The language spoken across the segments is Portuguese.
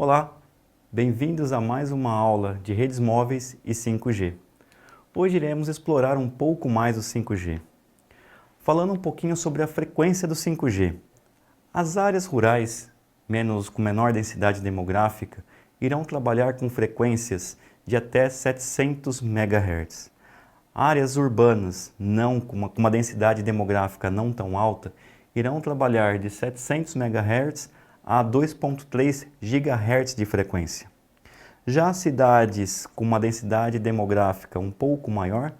Olá, bem-vindos a mais uma aula de redes móveis e 5G. Hoje iremos explorar um pouco mais o 5G. Falando um pouquinho sobre a frequência do 5G. As áreas rurais, com menor densidade demográfica, irão trabalhar com frequências de até 700 MHz. Áreas urbanas, com uma densidade demográfica não tão alta, irão trabalhar de 700 MHz a 2,3 GHz de frequência. Já cidades com uma densidade demográfica um pouco maior,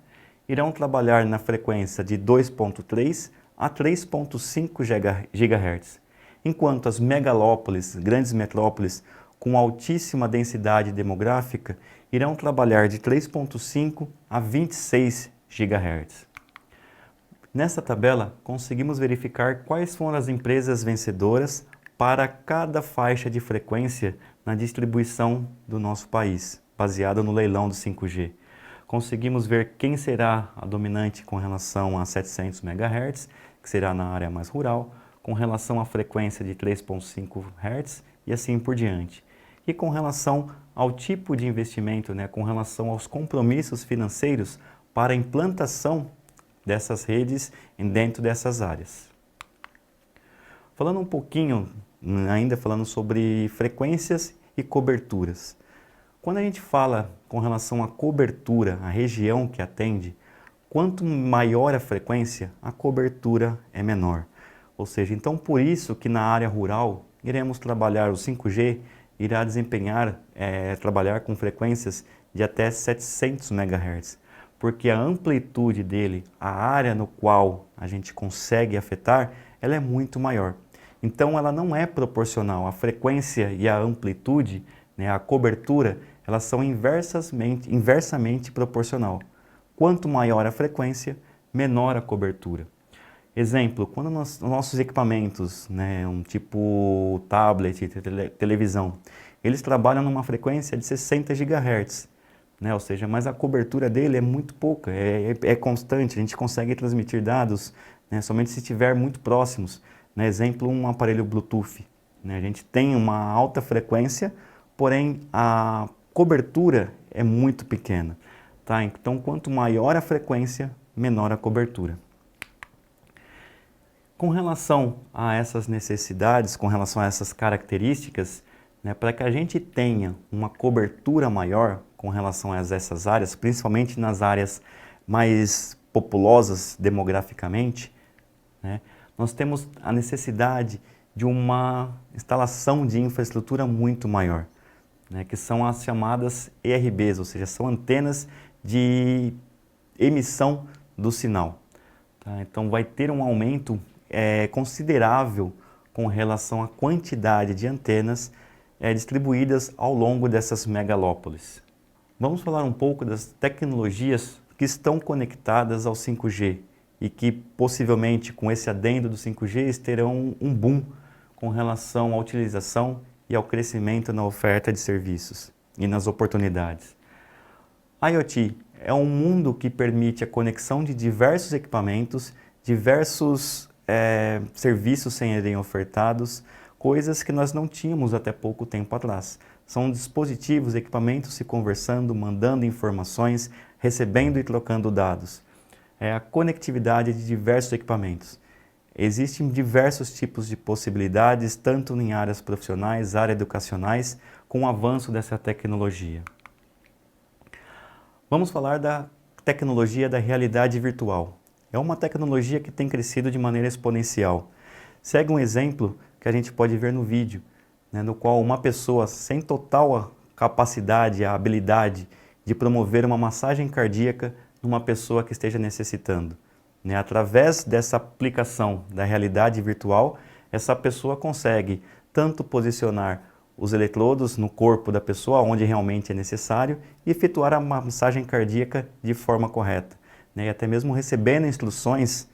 irão trabalhar na frequência de 2,3 a 3,5 GHz, enquanto as megalópolis, grandes metrópoles com altíssima densidade demográfica, irão trabalhar de 3,5 a 26 GHz. Nesta tabela, conseguimos verificar quais foram as empresas vencedoras para cada faixa de frequência na distribuição do nosso país, baseada no leilão do 5G. Conseguimos ver quem será a dominante com relação a 700 MHz, que será na área mais rural, com relação à frequência de 3,5 Hz e assim por diante. E com relação ao tipo de investimento, com relação aos compromissos financeiros para a implantação dessas redes dentro dessas áreas. Falando um pouquinho, ainda falando sobre frequências e coberturas. Quando a gente fala com relação à cobertura, a região que atende, quanto maior a frequência, a cobertura é menor. Ou seja, então por isso que na área rural iremos trabalhar o 5G, irá trabalhar com frequências de até 700 MHz, porque a amplitude dele, a área no qual a gente consegue afetar, ela é muito maior. Então ela não é proporcional, a frequência e a amplitude, a cobertura, elas são inversamente proporcional. Quanto maior a frequência, menor a cobertura. Exemplo, quando nossos equipamentos, um tipo tablet, televisão, eles trabalham numa frequência de 60 GHz, ou seja, mas a cobertura dele é muito pouca, é constante, a gente consegue transmitir dados somente se estiver muito próximos. Exemplo, um aparelho Bluetooth. A gente tem uma alta frequência, porém a cobertura é muito pequena. Então, quanto maior a frequência, menor a cobertura. Com relação a essas necessidades, com relação a essas características, para que a gente tenha uma cobertura maior com relação a essas áreas, principalmente nas áreas mais populosas demograficamente, nós temos a necessidade de uma instalação de infraestrutura muito maior, que são as chamadas ERBs, ou seja, são antenas de emissão do sinal. Então vai ter um aumento considerável com relação à quantidade de antenas distribuídas ao longo dessas megalópolis. Vamos falar um pouco das tecnologias que estão conectadas ao 5G e que possivelmente com esse adendo do 5G terão um boom com relação à utilização e ao crescimento na oferta de serviços e nas oportunidades. IoT é um mundo que permite a conexão de diversos equipamentos, diversos serviços serem ofertados, coisas que nós não tínhamos até pouco tempo atrás. São dispositivos, equipamentos se conversando, mandando informações, recebendo e trocando dados. É a conectividade de diversos equipamentos. Existem diversos tipos de possibilidades, tanto em áreas profissionais, áreas educacionais, com o avanço dessa tecnologia. Vamos falar da tecnologia da realidade virtual. É uma tecnologia que tem crescido de maneira exponencial. Segue um exemplo que a gente pode ver no vídeo, no qual uma pessoa sem total capacidade, a habilidade de promover uma massagem cardíaca numa pessoa que esteja necessitando. Através dessa aplicação da realidade virtual, essa pessoa consegue tanto posicionar os eletrodos no corpo da pessoa, onde realmente é necessário, e efetuar a massagem cardíaca de forma correta. E até mesmo recebendo instruções,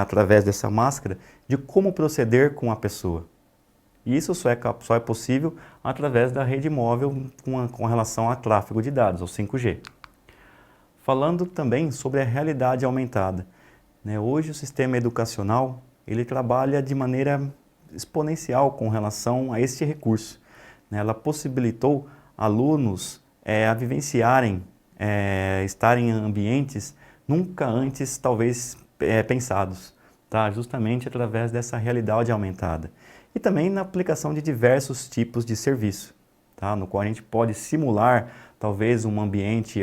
através dessa máscara, de como proceder com a pessoa. E isso só é possível através da rede móvel com relação a tráfego de dados, ou 5G. Falando também sobre a realidade aumentada. Hoje o sistema educacional ele trabalha de maneira exponencial com relação a este recurso. né? Ela possibilitou alunos a vivenciarem, estarem em ambientes nunca antes talvez pensados, tá? Justamente através dessa realidade aumentada. E também na aplicação de diversos tipos de serviço, tá? No qual a gente pode simular talvez um ambiente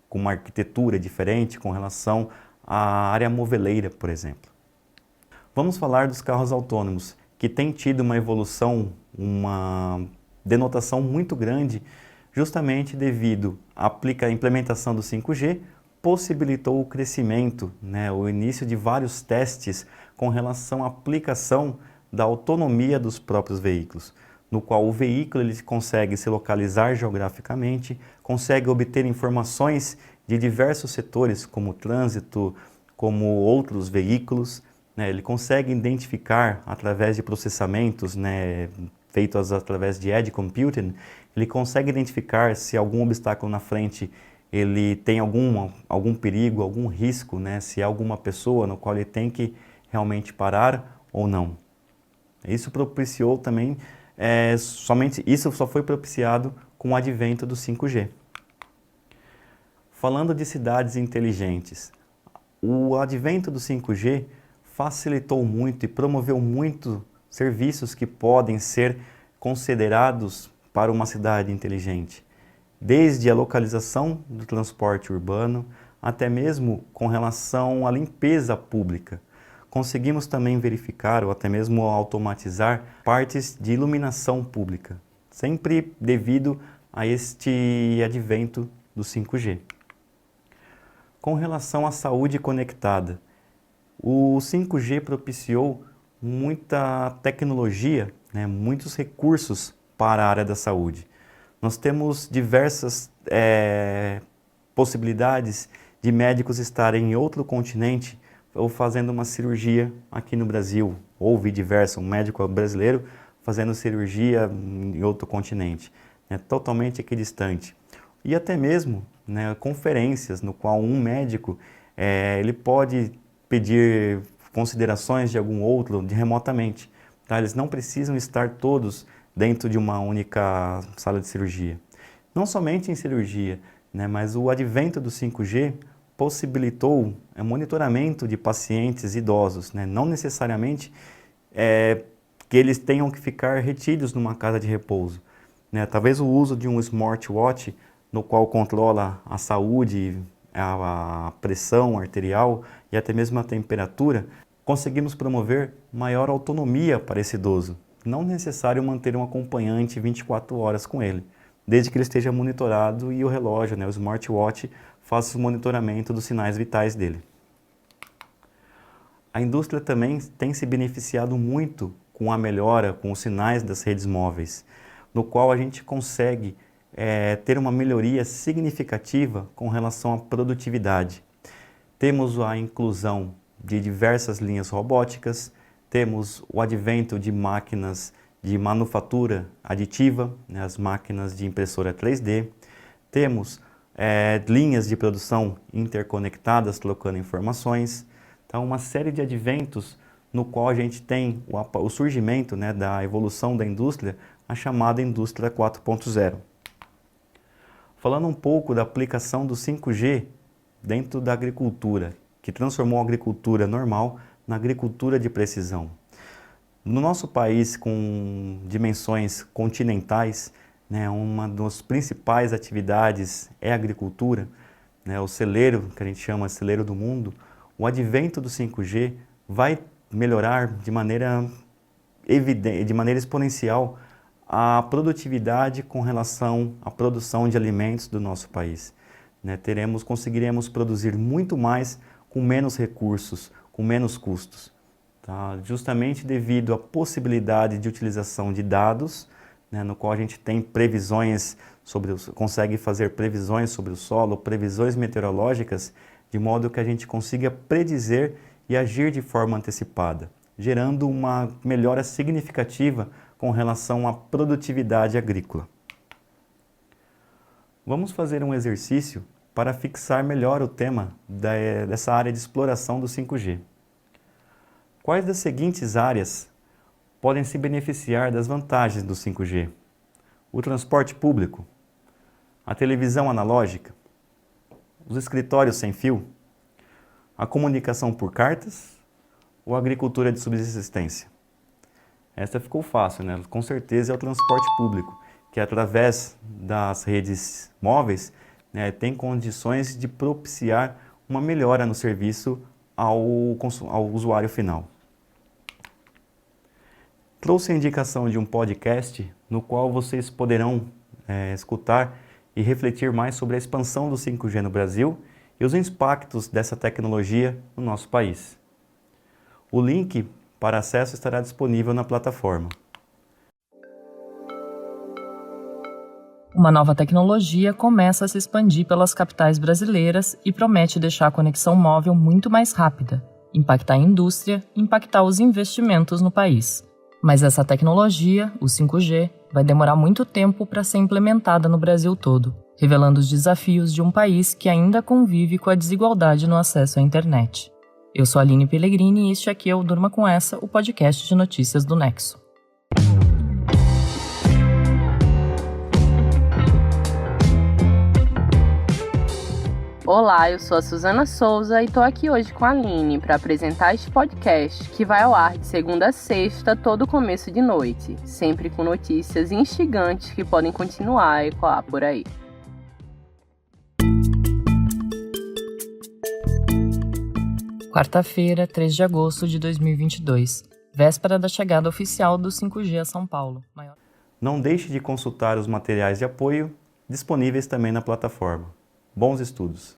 com uma arquitetura diferente com relação à área moveleira, por exemplo. Vamos falar dos carros autônomos, que têm tido uma evolução, uma denotação muito grande, justamente devido à implementação do 5G, possibilitou o crescimento, né, o início de vários testes com relação à aplicação da autonomia dos próprios veículos, no qual o veículo ele consegue se localizar geograficamente, consegue obter informações de diversos setores, como trânsito, como outros veículos, né, ele consegue identificar através de processamentos, né, feitos através de edge computing, ele consegue identificar se algum obstáculo na frente ele tem algum perigo, algum risco, né, se há alguma pessoa no qual ele tem que realmente parar ou não. Isso propiciou também, somente isso só foi propiciado com o advento do 5G. Falando de cidades inteligentes, o advento do 5G facilitou muito e promoveu muito serviços que podem ser considerados para uma cidade inteligente. Desde a localização do transporte urbano, até mesmo com relação à limpeza pública. Conseguimos também verificar ou até mesmo automatizar partes de iluminação pública, sempre devido a este advento do 5G. Com relação à saúde conectada, o 5G propiciou muita tecnologia, né, muitos recursos para a área da saúde. Nós temos diversas possibilidades de médicos estarem em outro continente ou fazendo uma cirurgia aqui no Brasil, ou vice-versa, um médico brasileiro fazendo cirurgia em outro continente, né, totalmente equidistante. E até mesmo, né, conferências no qual um médico ele pode pedir considerações de algum outro remotamente. Tá? Eles não precisam estar todos dentro de uma única sala de cirurgia. Não somente em cirurgia, né, mas o advento do 5G possibilitou o monitoramento de pacientes idosos, né, não necessariamente que eles tenham que ficar retidos numa casa de repouso. Né? Talvez o uso de um smartwatch no qual controla a saúde, a pressão arterial e até mesmo a temperatura, conseguimos promover maior autonomia para esse idoso. Não necessário manter um acompanhante 24 horas com ele, desde que ele esteja monitorado e o relógio, né, o smartwatch, faça o monitoramento dos sinais vitais dele. A indústria também tem se beneficiado muito com a melhora, com os sinais das redes móveis, no qual a gente consegue ter uma melhoria significativa com relação à produtividade. Temos a inclusão de diversas linhas robóticas, temos o advento de máquinas de manufatura aditiva, né, as máquinas de impressora 3D, temos linhas de produção interconectadas trocando informações, então uma série de adventos no qual a gente tem o surgimento, né, da evolução da indústria, a chamada indústria 4.0. Falando um pouco da aplicação do 5G dentro da agricultura, que transformou a agricultura normal na agricultura de precisão. No nosso país, com dimensões continentais, né, uma das principais atividades é a agricultura, né, o celeiro, que a gente chama de celeiro do mundo, o advento do 5G vai melhorar de maneira evidente, de maneira exponencial, a produtividade com relação à produção de alimentos do nosso país. Né, conseguiremos produzir muito mais com menos recursos, com menos custos. Tá? Justamente devido à possibilidade de utilização de dados, né, no qual a gente tem previsões consegue fazer previsões sobre o solo, previsões meteorológicas, de modo que a gente consiga predizer e agir de forma antecipada, gerando uma melhora significativa com relação à produtividade agrícola. Vamos fazer um exercício para fixar melhor o tema dessa área de exploração do 5G. Quais das seguintes áreas podem se beneficiar das vantagens do 5G? O transporte público? A televisão analógica? Os escritórios sem fio? A comunicação por cartas? Ou a agricultura de subsistência? Esta ficou fácil, né? Com certeza é o transporte público, que através das redes móveis, né, tem condições de propiciar uma melhora no serviço ao usuário final. Trouxe a indicação de um podcast no qual vocês poderão escutar e refletir mais sobre a expansão do 5G no Brasil e os impactos dessa tecnologia no nosso país. O link para acesso estará disponível na plataforma. Uma nova tecnologia começa a se expandir pelas capitais brasileiras e promete deixar a conexão móvel muito mais rápida, impactar a indústria e impactar os investimentos no país. Mas essa tecnologia, o 5G, vai demorar muito tempo para ser implementada no Brasil todo, revelando os desafios de um país que ainda convive com a desigualdade no acesso à internet. Eu sou a Aline Pellegrini e este aqui é o Durma Com Essa, o podcast de notícias do Nexo. Olá, eu sou a Suzana Souza e estou aqui hoje com a Aline para apresentar este podcast que vai ao ar de segunda a sexta, todo começo de noite, sempre com notícias instigantes que podem continuar a ecoar por aí. Quarta-feira, 3 de agosto de 2022, véspera da chegada oficial do 5G a São Paulo. Não deixe de consultar os materiais de apoio disponíveis também na plataforma. Bons estudos!